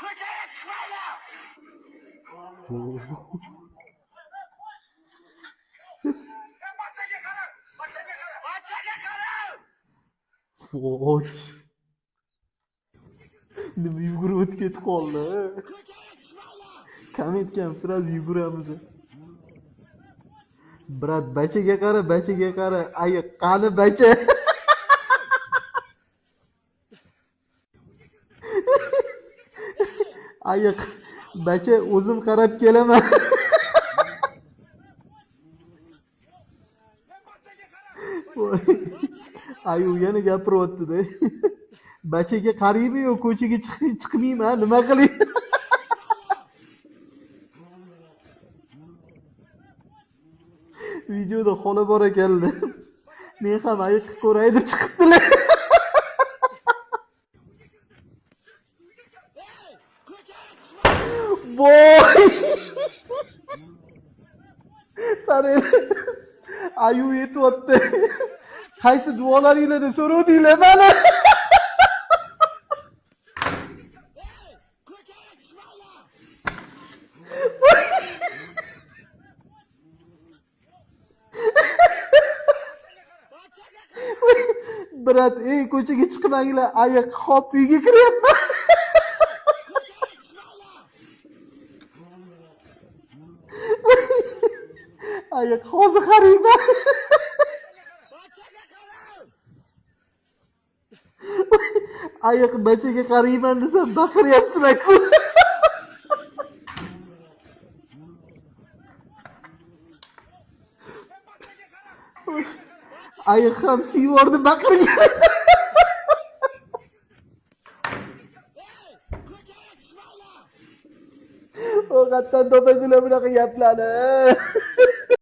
Ko'chaga chiqmanglar! Barchaga qara! Barchaga qara! Barchaga qara! Voy. Nima yugurib o'tib ketib qoldi? Kam etgan, sraz yuguramiz. Brat, bachaga qara, bachaga qara. Ayiq, qani bacha? Ayiq, bacha, o'zim qarab kelaman. Ayu yana gapiryapti-da. Bachaga qaraymi-yo, ko'chaga chiqmaymi, nima qilay? Videoda xola bor ekanlar. Men ham ayiq ko'ray deb chiqibdilar. Voy! Qarang. Ayu yetyapti. Qaysi duolaringlarda so'rovdinglar mana? Brat, ko'chaga chiqmanglar, ayiq hop uyga kiryapman. Ayiq hozir qarayman. Ayiq bachaga qarayman desam baqiryapsizlar-ku. Ayiq ham siyvordi baqirgan. O qatdan topasizlar bunaqa gaplarni.